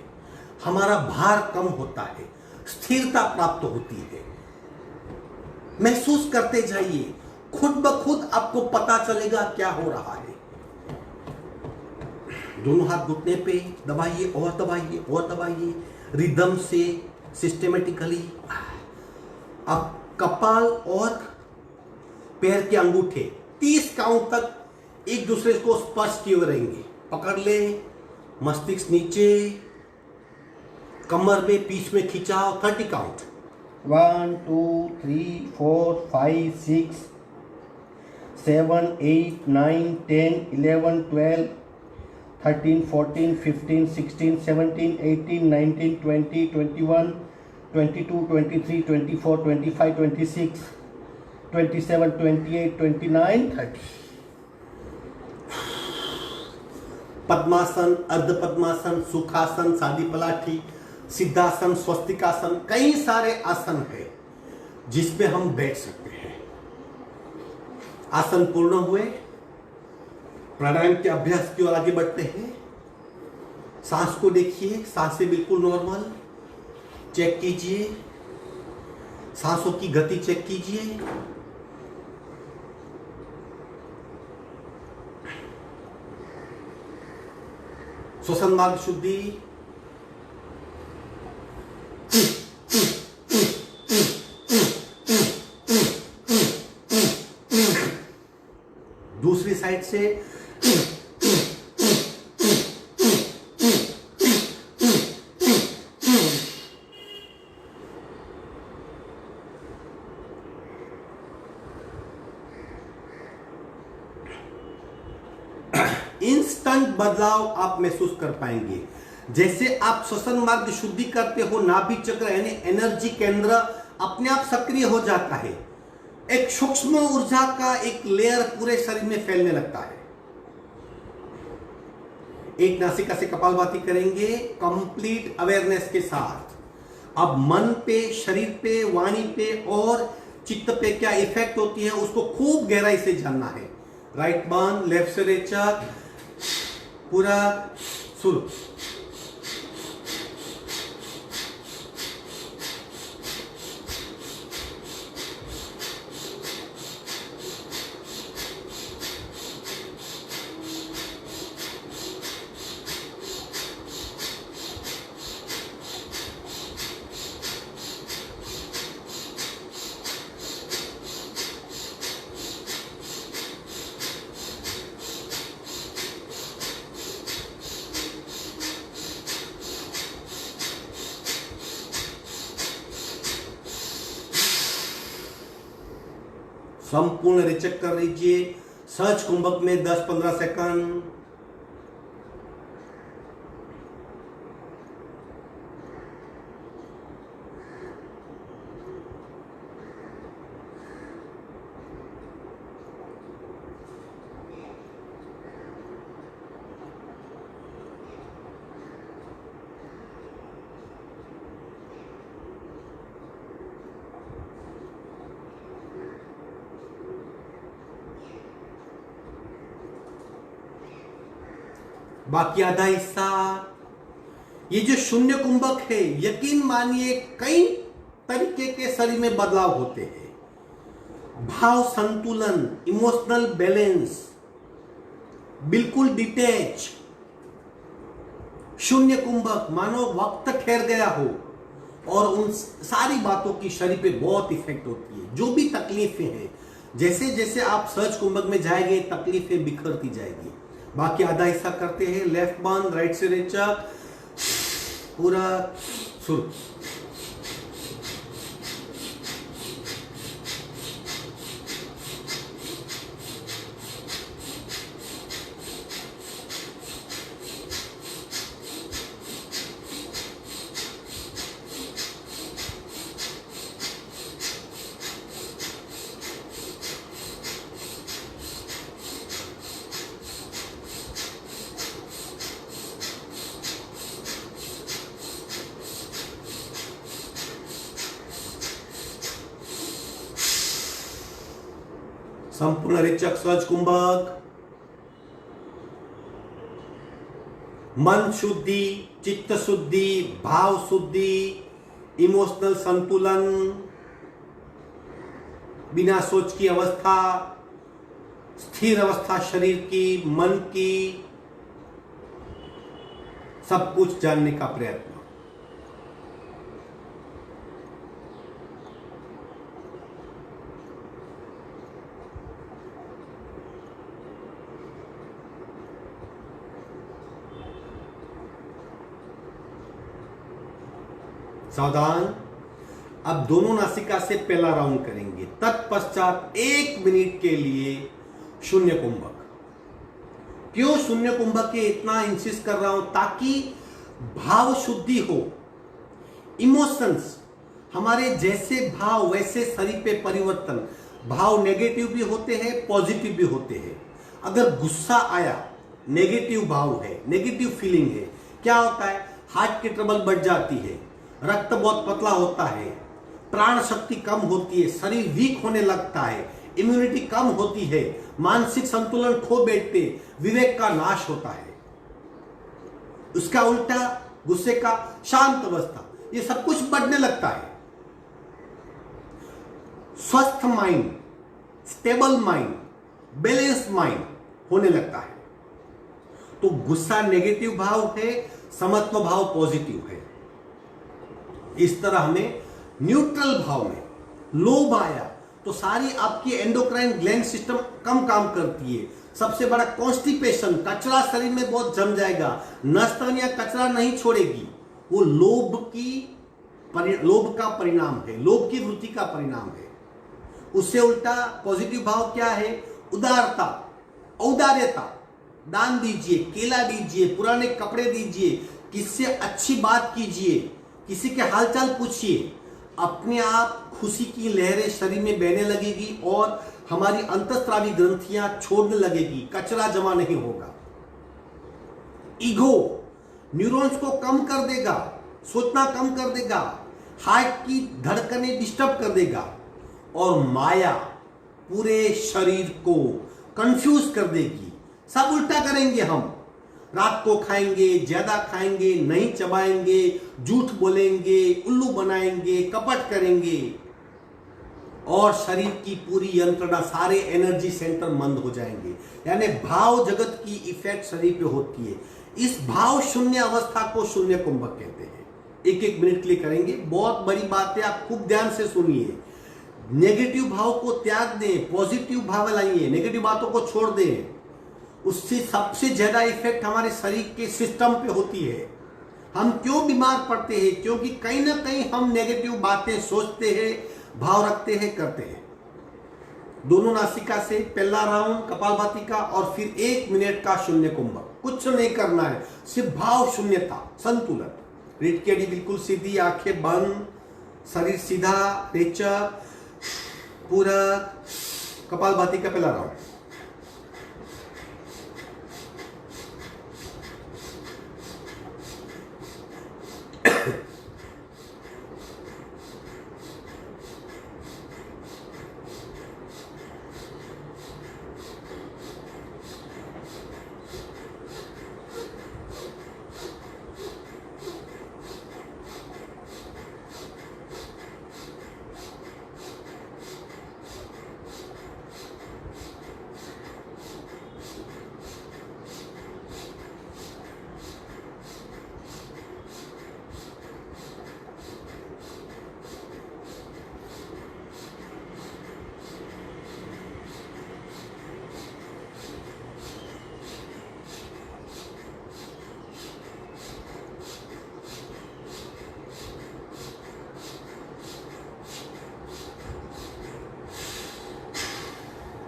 हमारा भार कम होता है, स्थिरता प्राप्त होती है। महसूस करते जाइए, खुद ब खुद आपको पता चलेगा क्या हो रहा है। दोनों हाथ घुटने पे दबाइए और दबाइए और दबाइए, रिदम से, सिस्टेमेटिकली। अब कपाल और पैर के अंगूठे 30 काउंट तक एक दूसरे को स्पर्श किए हुए रहेंगे। पकड़ ले, मस्तिष्क नीचे, कमर में बीच में खिंचाव। 30 काउंट। 1 2 3 4 5 6 7 8 9 10 11 12 13 14 15 16 17 18 19 20 21 22 23 24 25 26 27 28 29 30। पद्मासन, अर्ध पद्मासन, सुखासन, सादी पलाठी, सिद्धासन, स्वस्तिकासन, कई सारे आसन है जिसमें हम बैठ सकते हैं। आसन पूर्ण हुए, प्राणायाम के अभ्यास की ओर आगे बढ़ते हैं। सांस को देखिए, सांसें बिल्कुल नॉर्मल, चेक कीजिए, सांसों की गति चेक कीजिए। श्वसन मार्ग शुद्धि, दूसरी साइड से इंस्टेंट बदलाव आप महसूस कर पाएंगे। जैसे आप श्वसन मार्ग शुद्धि करते हो, नाभि चक्र यानी एनर्जी केंद्र अपने आप सक्रिय हो जाता है। एक सूक्ष्म ऊर्जा का एक लेयर पूरे शरीर में फैलने लगता है। एक नासिका से कपालभाति करेंगे कंप्लीट अवेयरनेस के साथ। अब मन पे, शरीर पे, वाणी पे और चित्त पे क्या इफेक्ट होती है उसको खूब गहराई से जानना है। राइट बान, लेफ्ट से रेचक, पूरा शुरू। संपूर्ण रिचेक कर लीजिए। सहज कुंभक में 10-15 सेकंड। बाकी आधा हिस्सा। ये जो शून्य कुंभक है, यकीन मानिए कई तरीके के शरीर में बदलाव होते हैं। भाव संतुलन, इमोशनल बैलेंस, बिल्कुल डिटैच। शून्य कुंभक मानो वक्त ठहर गया हो और उन सारी बातों की शरीर पे बहुत इफेक्ट होती है। जो भी तकलीफें हैं, जैसे जैसे आप सहज कुंभक में जाएंगे तकलीफें बिखरती जाएगी। बाकी आधा हिस्सा करते हैं। लेफ्ट बांध, राइट से रेचक, पूरा शुरू। संपूर्ण रेचक सहज कुंभक। मन शुद्धि, चित्त शुद्धि, भाव शुद्धि, इमोशनल संतुलन, बिना सोच की अवस्था, स्थिर अवस्था शरीर की, मन की, सब कुछ जानने का प्रयत्न। सावधान। अब दोनों नासिका से पहला राउंड करेंगे, तत्पश्चात 1 मिनट के लिए शून्य कुंभक। क्यों शून्य कुंभक के इतना इंसिस्ट कर रहा हूं? ताकि भाव शुद्धि हो। इमोशंस, हमारे जैसे भाव वैसे शरीर पे परिवर्तन। भाव नेगेटिव भी होते हैं, पॉजिटिव भी होते हैं। अगर गुस्सा आया नेगेटिव भाव है, नेगेटिव फीलिंग है। क्या होता है? हार्ट की ट्रबल बढ़ जाती है, रक्त बहुत पतला होता है, प्राण शक्ति कम होती है, शरीर वीक होने लगता है, इम्यूनिटी कम होती है, मानसिक संतुलन खो बैठते, विवेक का नाश होता है। उसका उल्टा गुस्से का शांत अवस्था, ये सब कुछ बढ़ने लगता है। स्वस्थ mind, stable mind, balance mind होने लगता है। तो गुस्सा नेगेटिव भाव है, समत्व भाव पॉजिटिव है। इस तरह हमें न्यूट्रल भाव में लोभ आया तो सारी आपकी एंडोक्राइन ग्लैंड सिस्टम कम काम करती है। सबसे बड़ा कॉन्स्टिपेशन, कचरा शरीर में बहुत जम जाएगा, नस्तनिया कचरा नहीं छोड़ेगी। वो लोभ का परिणाम है, लोभ की वृत्ति का परिणाम है। उससे उल्टा पॉजिटिव भाव क्या है? उदारता, औदार्यता। दान दीजिए, केला दीजिए, पुराने कपड़े दीजिए, किससे अच्छी बात कीजिए, किसी के हालचाल पूछिए। अपने आप खुशी की लहरें शरीर में बहने लगेगी और हमारी अंतःस्रावी ग्रंथियां छोड़ने लगेगी, कचरा जमा नहीं होगा। ईगो न्यूरॉन्स को कम कर देगा, सोचना कम कर देगा, हार्ट की धड़कनें डिस्टर्ब कर देगा। और माया पूरे शरीर को कंफ्यूज कर देगी। सब उल्टा करेंगे हम, रात को खाएंगे, ज्यादा खाएंगे, नहीं चबाएंगे, झूठ बोलेंगे, उल्लू बनाएंगे, कपट करेंगे और शरीर की पूरी यंत्रणा, सारे एनर्जी सेंटर मंद हो जाएंगे। यानी भाव जगत की इफेक्ट शरीर पे होती है। इस भाव शून्य अवस्था को शून्य कुंभक कहते हैं। एक एक मिनट के लिए करेंगे, बहुत बड़ी बात है, आप खूब ध्यान से सुनिए। नेगेटिव भाव को त्याग दें, पॉजिटिव भाव लाइए, नेगेटिव बातों को छोड़ दें। उससे सबसे ज्यादा इफेक्ट हमारे शरीर के सिस्टम पे होती है। हम क्यों बीमार पड़ते हैं? क्योंकि कहीं ना कहीं हम नेगेटिव बातें सोचते हैं, भाव रखते हैं, करते हैं। दोनों नासिका से पहला राउंड कपालभाति का और फिर 1 मिनट का शून्य कुंभक। कुछ नहीं करना है, सिर्फ भाव शून्यता, संतुलन। रीढ़ की हड्डी बिल्कुल सीधी, आंखें बंद, शरीर सीधा, रेचक, पूरक। कपालभाति का पहला राउंड।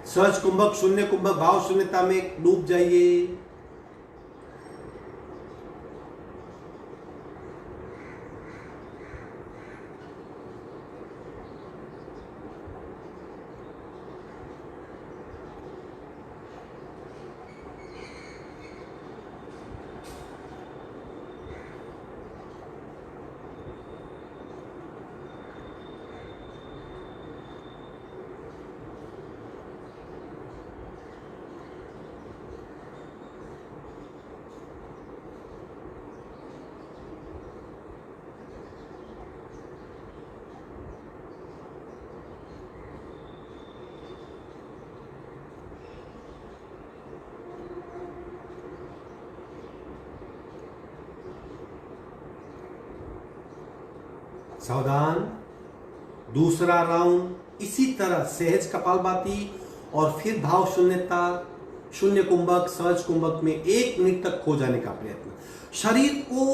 सहज कुंभक, शून्य कुंभक, भाव शून्यता में डूब जाइए। सावधान। दूसरा राउंड इसी तरह सहज कपालभाति और फिर भाव शून्यता, शून्य कुंभक, सहज कुंभक में 1 मिनट तक खो जाने का प्रयत्न। शरीर को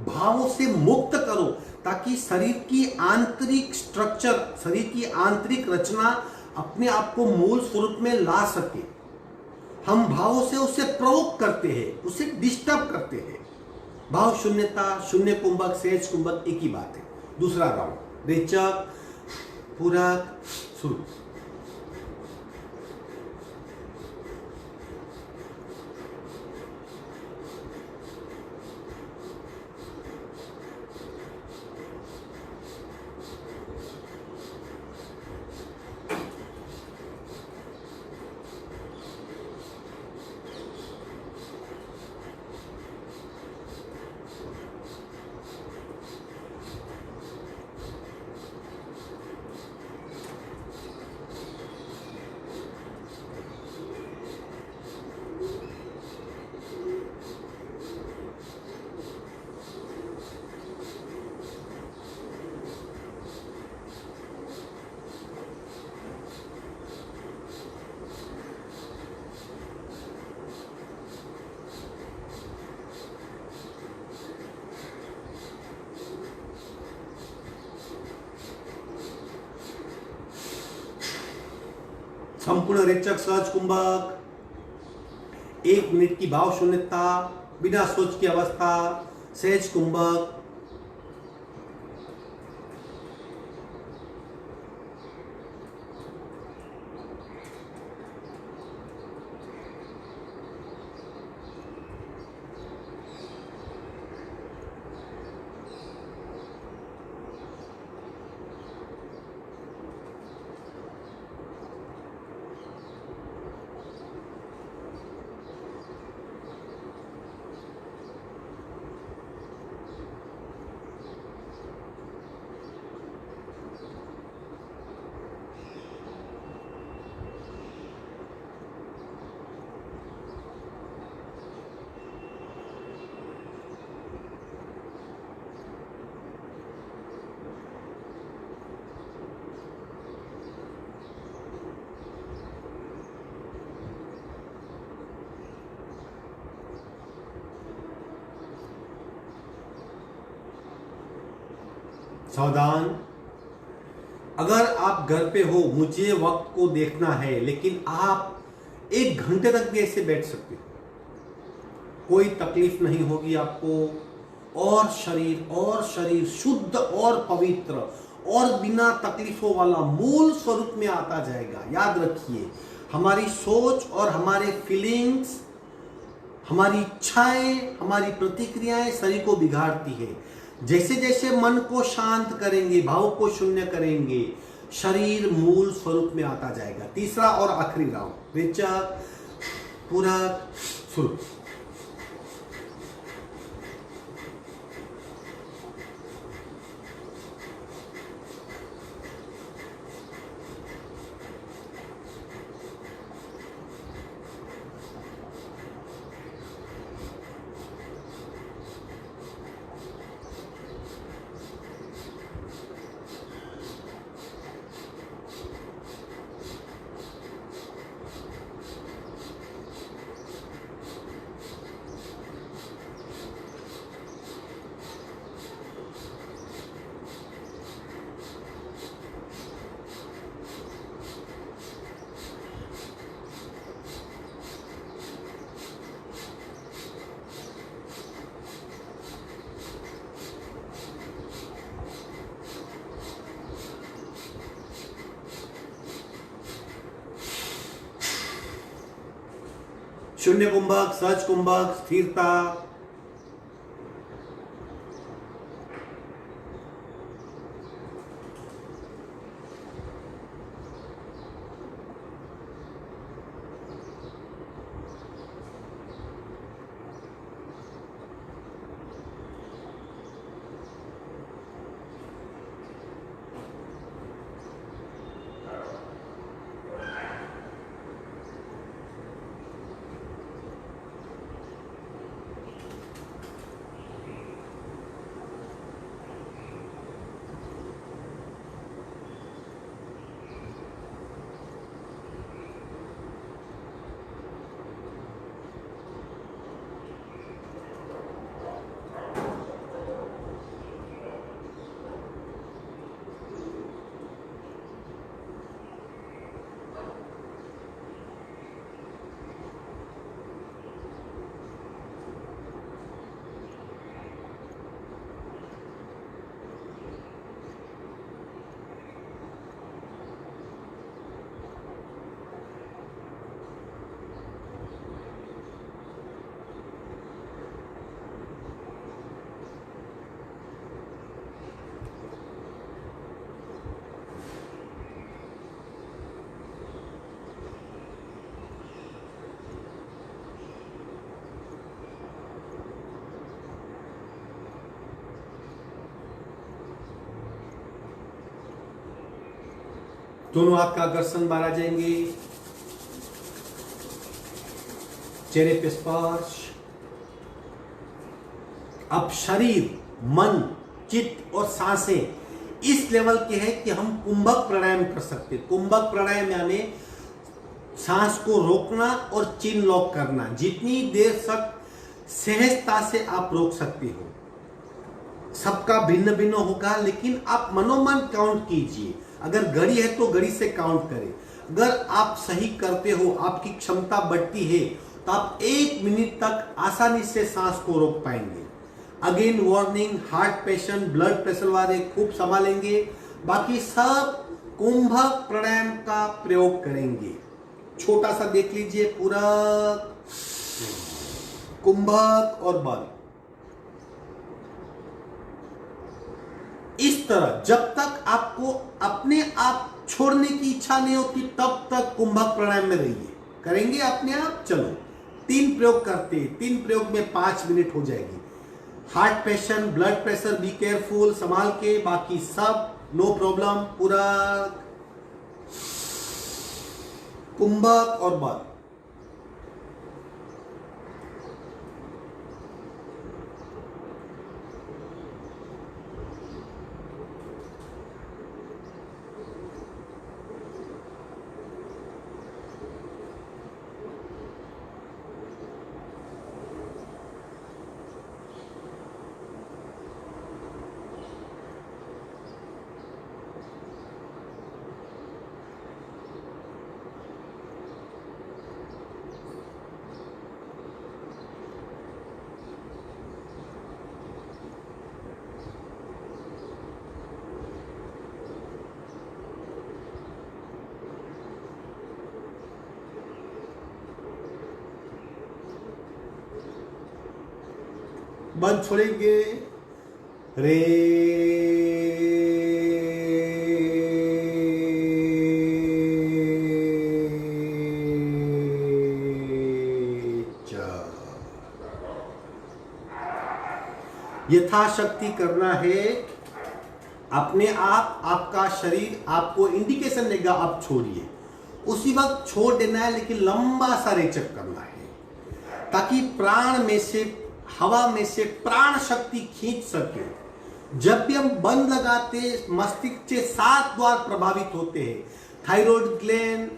भावों से मुक्त करो ताकि शरीर की आंतरिक स्ट्रक्चर, शरीर की आंतरिक रचना अपने आप को मूल स्वरूप में ला सके। हम भावों से उसे प्रोवोक करते हैं, उसे डिस्टर्ब करते हैं। भाव शून्यता, शून्य कुंभक, सहज कुंभक एक ही बात है। दूसरा राउंड रेचक, पूरक, शुरू। संपूर्ण रेचक सहज कुंभक, 1 मिनट की भाव शून्यता, बिना सोच की अवस्था, सहज कुंभक। सावधान, अगर आप घर पे हो, मुझे वक्त को देखना है, लेकिन आप 1 घंटे तक भी ऐसे बैठ सकते हो, कोई तकलीफ नहीं होगी आपको। और शरीर शुद्ध और पवित्र और बिना तकलीफों वाला मूल स्वरूप में आता जाएगा। याद रखिए, हमारी सोच और हमारे फीलिंग्स, हमारी इच्छाएं, हमारी प्रतिक्रियाएं शरीर को बिगाड़ती है। जैसे जैसे मन को शांत करेंगे, भाव को शून्य करेंगे, शरीर मूल स्वरूप में आता जाएगा। तीसरा और आखिरी राउंड, रेचक, पूरक, शुरू। शून्य कुंभक, सहज कुंभक, स्थिरता। दोनों हाथ का घर्षण बाहर आ जाएंगे, चेहरे पे स्पर्श। अब शरीर, मन, चित्त और सांसें इस लेवल के हैं कि हम कुंभक प्राणायाम कर सकते हैं। कुंभक प्राणायाम यानी सांस को रोकना और चिन लॉक करना। जितनी देर तक सहजता से आप रोक सकते हो, सबका भिन्न भिन्न होगा, लेकिन आप मनोमन काउंट कीजिए। अगर घड़ी है तो घड़ी से काउंट करें, अगर आप सही करते हो, आपकी क्षमता बढ़ती है, तो आप 1 मिनट तक आसानी से सांस को रोक पाएंगे। Again warning, heart patient, blood pressure वाले खूब संभालेंगे, बाकी सब कुंभक प्राणायाम का प्रयोग करेंगे। छोटा सा देख लीजिए, पूरा कुंभक और बंद। इस तरह जब तक आपको अपने आप छोड़ने की इच्छा नहीं होती तब तक कुंभक प्राणायाम में रहिए। करेंगे अपने आप? चलो 3 प्रयोग करते हैं, 3 प्रयोग में 5 मिनट हो जाएगी। Heart patient, blood pressure, be careful, संभाल के, बाकी सब नो प्रॉब्लम। पूरा कुंभक और बंद। बंद छोड़ेंगे। रे यथाशक्ति करना है। अपने आप आपका शरीर आपको इंडिकेशन देगा आप छोड़िए, उसी वक्त छोड़ देना है, लेकिन लंबा सा रेचक करना है ताकि प्राण में से, हवा में से प्राण शक्ति खींच सके। जब भी हम बंद लगाते, मस्तिष्क के 7 द्वार प्रभावित होते हैं। थायराइड ग्लैंड,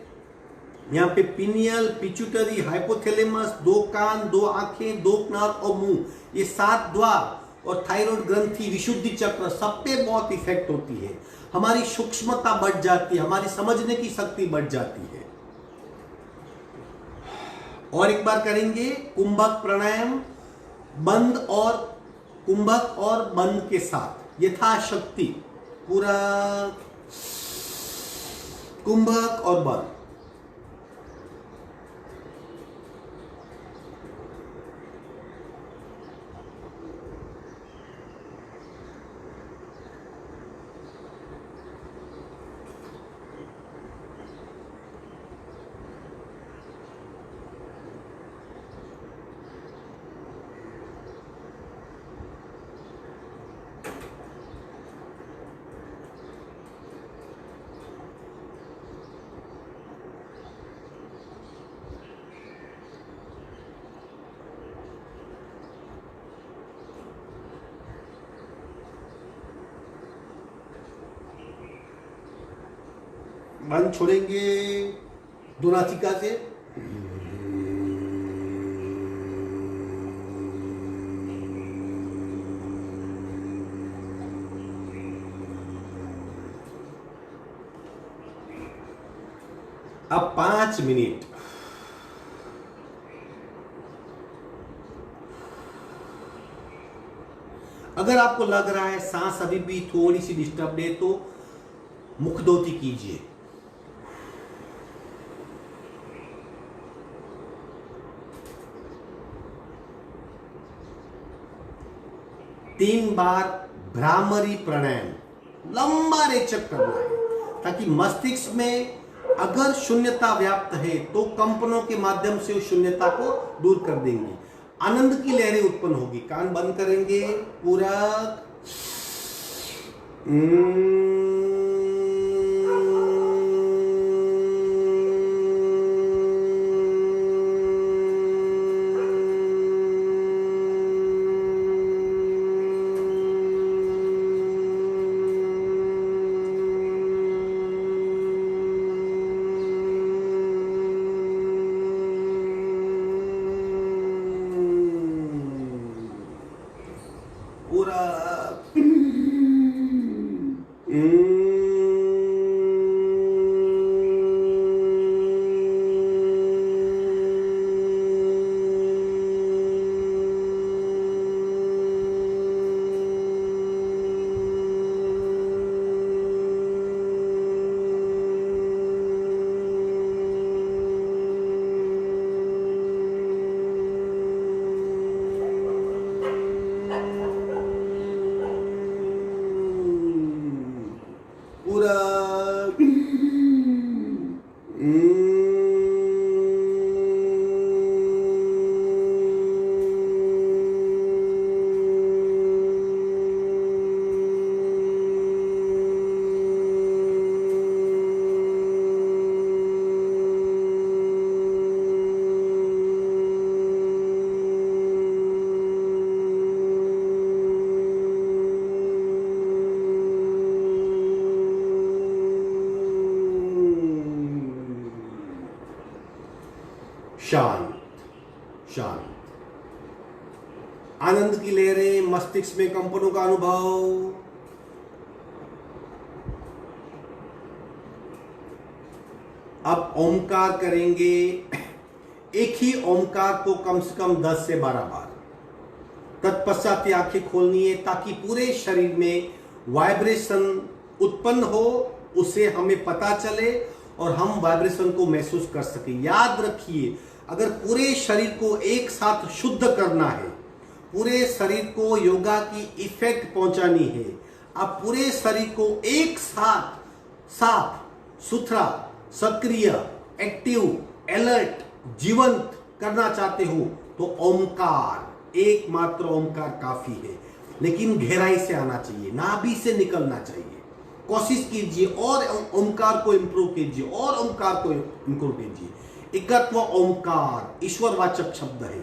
यहाँ पे पिनियल, पिट्यूटरी, हाइपोथैलेमस, 2 कान, 2 आंखें, 2 नाक और मुंह, ये 7 द्वार और थायराइड ग्रंथि, विशुद्धि चक्र, सब पे बहुत इफेक्ट होती है। हमारी सूक्ष्मता बढ़ जाती है, हमारी समझने की शक्ति बढ़ जाती है। और एक बार करेंगे कुंभक प्राणायाम, बंद और कुंभक और बंद के साथ यथाशक्ति। पूरा कुंभक और बंद। बंद छोड़ेंगे दो नासिका से। अब 5 मिनट अगर आपको लग रहा है सांस अभी भी थोड़ी सी डिस्टर्ब है तो मुखदोती कीजिए। तीन बार भ्रामरी प्राणायाम लंबा रेचक करना है ताकि मस्तिष्क में अगर शून्यता व्याप्त है तो कंपनों के माध्यम से उस शून्यता को दूर कर देंगे। आनंद की लहरें उत्पन्न होगी। कान बंद करेंगे पूरा। पूरा शांत शांत। आनंद की लहरें, मस्तिष्क में कंपनों का अनुभव। अब ओमकार करेंगे, एक ही ओमकार को कम से कम 10 से 12 बार। तत्पश्चात आंखें खोलनी है ताकि पूरे शरीर में वाइब्रेशन उत्पन्न हो, उसे हमें पता चले और हम वाइब्रेशन को महसूस कर सके। याद रखिए, अगर पूरे शरीर को एक साथ शुद्ध करना है, पूरे शरीर को योगा की इफेक्ट पहुंचानी है, आप पूरे शरीर को एक साथ साफ सुथरा, सक्रिय, एक्टिव, अलर्ट, जीवंत करना चाहते हो तो ओमकार, एकमात्र ओमकार काफी है। लेकिन गहराई से आना चाहिए, नाभि से निकलना चाहिए। कोशिश कीजिए और ओमकार को इंप्रूव कीजिए और ओमकार को इंप्रूव कीजिए। एकत्व ओमकार ईश्वरवाचक शब्द है।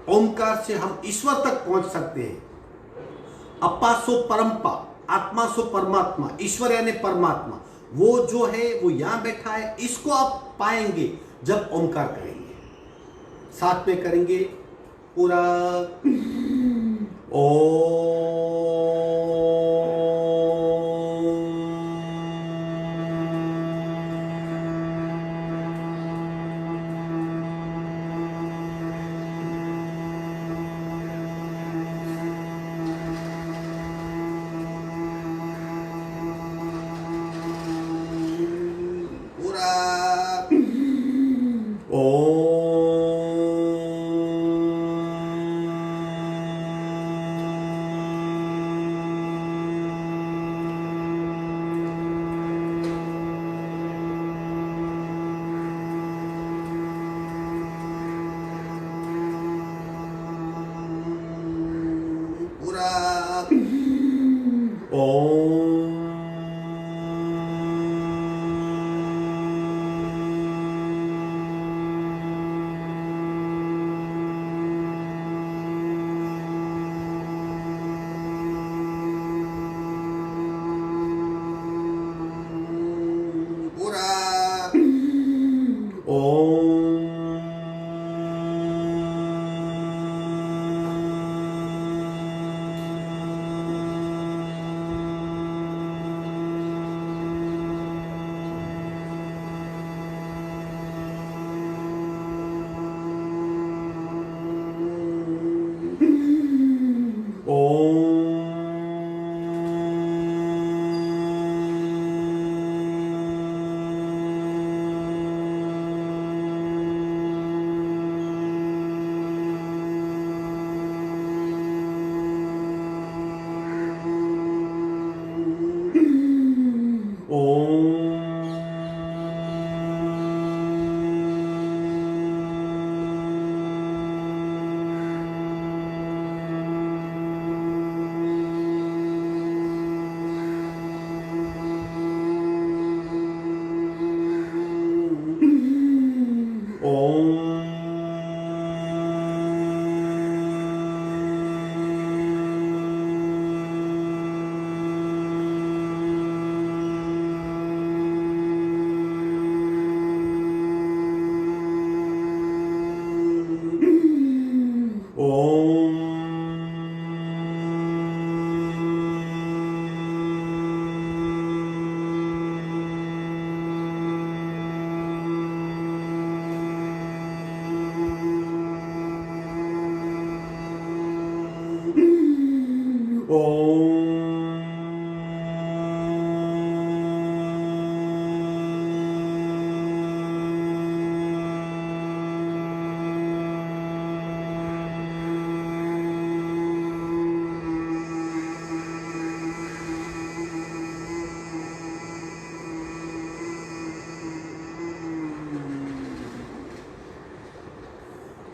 ओमकार से हम ईश्वर तक पहुंच सकते हैं। अपा सो परम्पा, आत्मा सो परमात्मा, ईश्वर यानी परमात्मा, वो जो है वो यहां बैठा है। इसको आप पाएंगे जब ओमकार करेंगे। साथ में करेंगे पूरा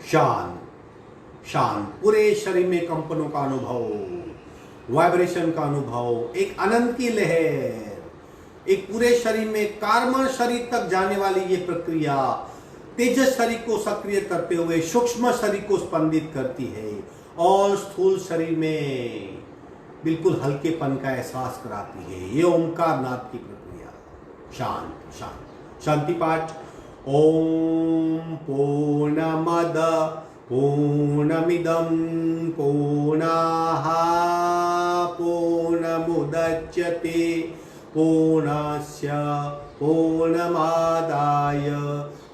शांत शांत, पूरे शरीर में कंपनों का अनुभव, वाइब्रेशन का अनुभव, एक आनंद की लहर, एक पूरे शरीर में कार्बन शरीर तक जाने वाली ये प्रक्रिया तेजस शरीर को सक्रिय करते हुए सूक्ष्म शरीर को स्पंदित करती है और स्थूल शरीर में बिल्कुल हल्केपन का एहसास कराती है। ये ओंकार नाद की प्रक्रिया। शांत शांत, शांति पाठ। ओम पूर्णमद पूर्णमिदं पूर्णाः पूर्णमुदच्यते पूर्णस्य पूर्णमादाय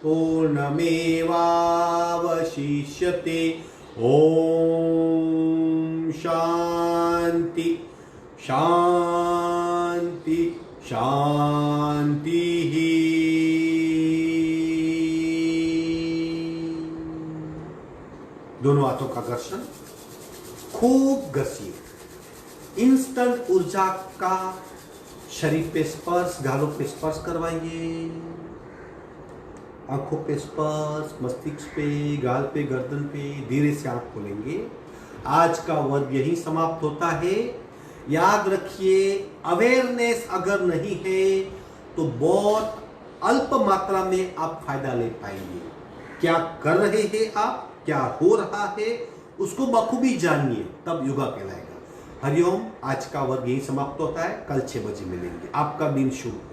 पूर्णमेवावशिष्यते। ओम शांति शांति शांति। दोनों हाथों का घर्षण, खूब घसीए। इंस्टेंट ऊर्जा का शरीर पे स्पर्श, गालों पे स्पर्श करवाइए, आंखों पे स्पर्श, मस्तिष्क पे, गाल पे, गर्दन पे। धीरे से आंख खोलेंगे। आज का वर्ग यही समाप्त होता है। याद रखिए, अवेयरनेस अगर नहीं है तो बहुत अल्प मात्रा में आप फायदा ले पाएंगे। क्या कर रहे हैं आप, क्या हो रहा है, उसको बखूबी जानिए, तब योगा कहलाएगा। हरिओम। आज का वर्ग यही समाप्त होता है। कल 6 बजे मिलेंगे। आपका दिन शुभ।